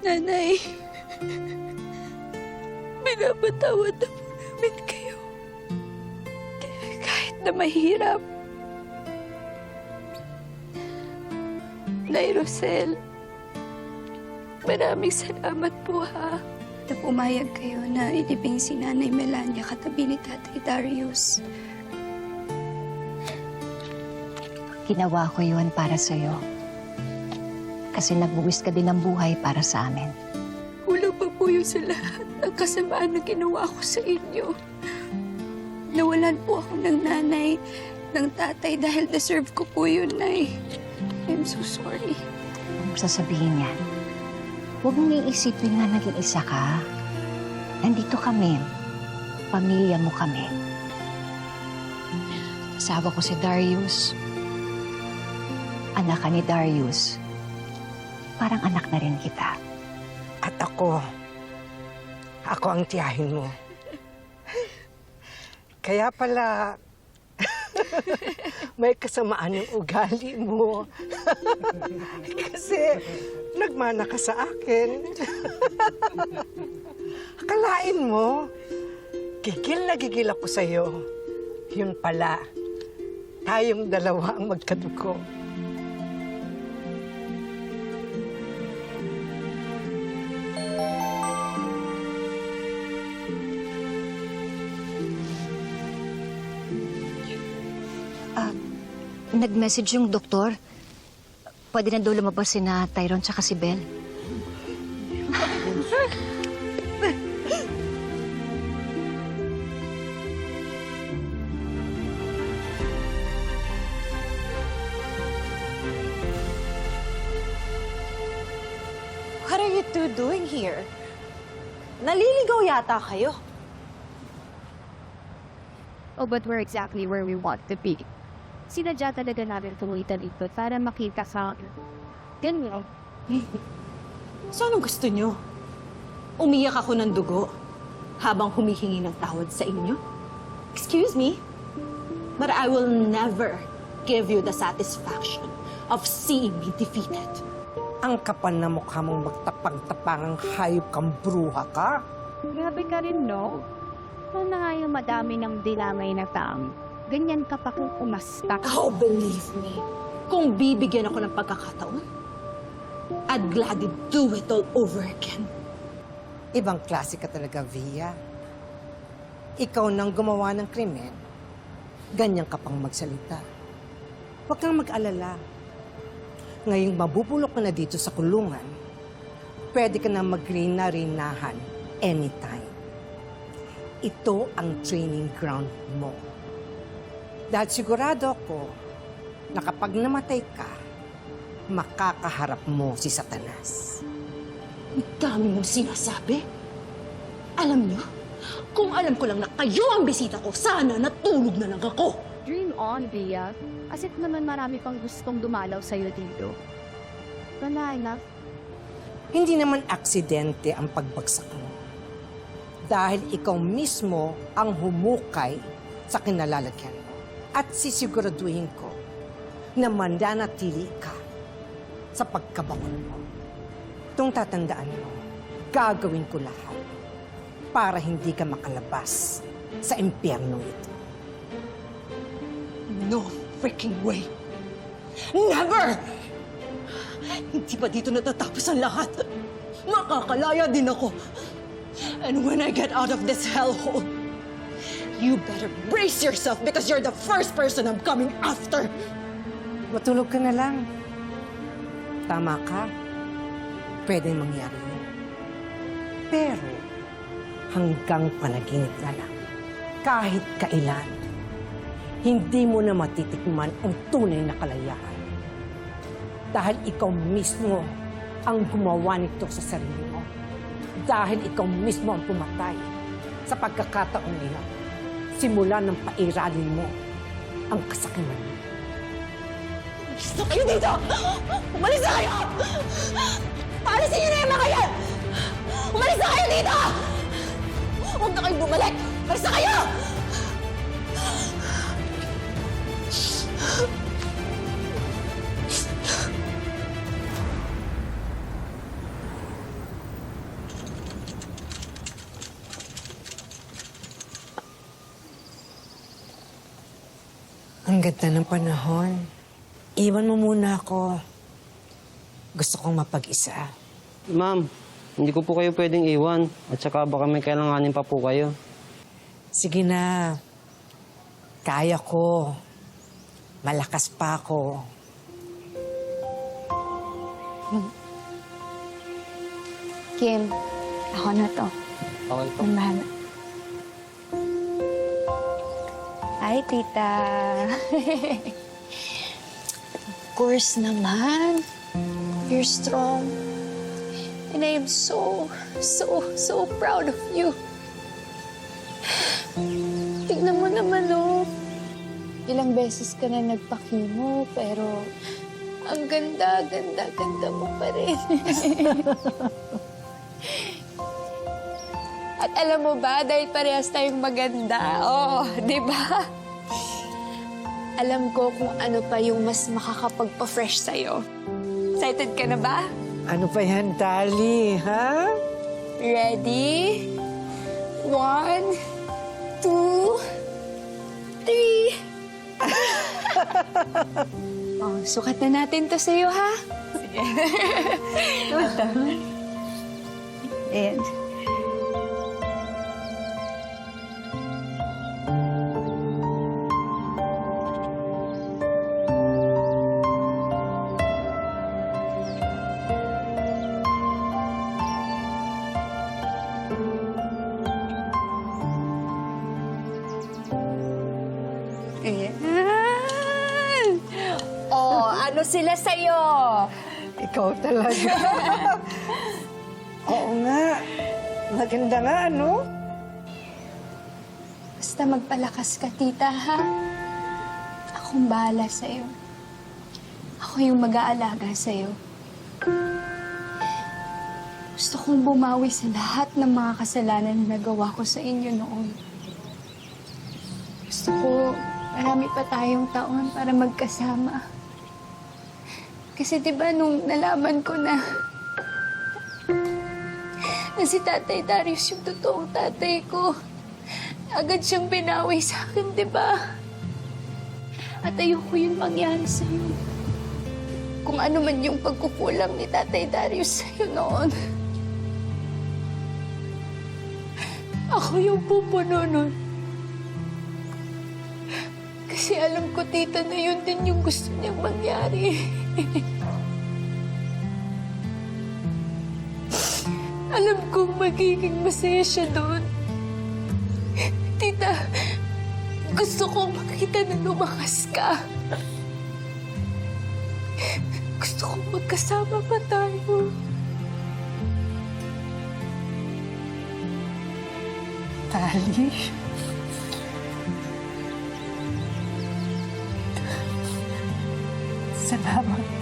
Nanay, pinapatawad na po namin kayo. Kahit na mahirap. Nay Rosel, maraming salamat po ha. Na pumayag kayo na ilibing si Nanay Melania katabi ni Tatay Darius. Ginawa ko yun para sa'yo. Kasi nagbuwis ka din ng buhay para sa amin. Kulang pa po yun sa lahat ng kasamaan na ginawa ko sa inyo. Nawalan po ako ng nanay, ng tatay dahil deserve ko po yun, Nay. I'm so sorry. Huwag mo sasabihin yan. Huwag mong iisipin na naging isa ka. Nandito kami. Pamilya mo kami. Asawa ko si Darius. Anak ka ni Darius. Parang anak na rin kita. At ako ang tiyahin mo. Kaya pala, may kasamaan yung ugali mo. Kasi nagmana ka sa akin. Akalain mo, gigil na gigil ako sa'yo. Yun pala, tayong dalawa ang magkadugo. Nag-message yung doktor. Pwede na daw lumabas si na Tyrone tsaka si Belle. What are you two doing here? Naliligaw yata kayo. Oh, but we're exactly where we want to be. Sinadya talaga namin pumunta dito para makita ka. Ganyan. So anong gusto nyo? Umiyak ako ng dugo habang humihingi ng tawad sa inyo? Excuse me, but I will never give you the satisfaction of seeing me defeated. Ang kapal na mukha mong magtapang-tapangang hayop kang bruha ka. Grabe ka rin, no? Kung na nga yung madami ng dinamay na tao, ganyan ka pa kung umasta. Oh, believe me, kung bibigyan ako ng pagkakataon, I'd gladly do it all over again. Ibang klase ka talaga, Via. Ikaw nang gumawa ng krimen, ganyan ka pang magsalita. Huwag kang mag-alala. Ngayong mabubulok ka na dito sa kulungan, pwede ka na mag-rina-rinahan anytime. Ito ang training ground mo. Dahil sigurado ako na kapag namatay ka, makakaharap mo si Satanas. Ang dami mong sinasabi. Alam niyo, kung alam ko lang na kayo ang bisita ko, sana natulog na lang ako. Dream on, Bia. As if naman marami pang gustong dumalaw sa'yo dito. Wala enough. Hindi naman aksidente ang pagbagsak mo. Dahil ikaw mismo ang humukay sa kinalalagyan mo. At sisiguraduhin ko na mananatili ka sa pagkabangon mo. Itong tatandaan mo, gagawin ko lahat para hindi ka makalabas sa impyerno ito. No freaking way. Never! Hindi pa dito natatapos ang lahat. Makakalaya din ako. And when I get out of this hellhole, you better brace yourself because you're the first person I'm coming after. Matulog ka na lang. Tama ka. Pwedeng mangyari yun. Pero, hanggang panaginip na lang. Kahit kailan, hindi mo na matitikman ang tunay na kalayaan. Dahil ikaw mismo ang gumawa nito sa sarili mo. Dahil ikaw mismo ang pumatay sa pagkakataong iyon. Simula ng pairalin mo ang kasakiman mo. Umalis na kayo dito! Umalis na kayo! Paalisin niyo na yung mga yan! Umalis na kayo dito! Huwag na kayong bumalik! Umalis na kayo! Ang ganda ng panahon. Iwan mo muna ako. Gusto kong mapag-isa. Ma'am, hindi ko po kayo pwedeng iwan. At saka baka may kailanganin pa po kayo. Sige na. Kaya ko. Malakas pa ako. Kim, ako na to. Okay po. Ang bahala. Hi, tita. Of course naman. You're strong. And I am so proud of you. Tignan mo naman, oh. Ilang beses ka na nagpakimo, pero ang ganda mo pa rin. At alam mo ba, dahil parehas tayong maganda, di ba? Alam ko kung ano pa yung mas makakapagpa-fresh sa'yo. Excited ka na ba? Ano pa yan, Tali, ha? Ready? 1, 2, 3. Sukat na natin to sa'yo, ha? Sige. And... Ayan. Ano sila sa'yo? Ikaw talaga. Oo nga. Maganda nga, ano? Basta magpalakas ka, tita, ha? Akong bahala sa'yo. Ako yung mag-aalaga sa'yo. Gusto kong bumawi sa lahat ng mga kasalanan na nagawa ko sa inyo noon. Gusto ko marami pa tayong taon para magkasama. Kasi diba nung nalaman ko na si Tatay Darius yung totoong tatay ko, agad siyang binawi sa akin, diba? At ayoko yung mangyari sa'yo. Kung ano man yung pagkukulang ni Tatay Darius sa'yo noon. Ako yung pupuno nun. Kasi alam ko, tita, na yun din yung gusto niyang mangyari. Alam kong magiging masaya siya doon. Tita, gusto kong makita na lumakas ka. Gusto kong magkasama pa tayo. Tali? Salamat.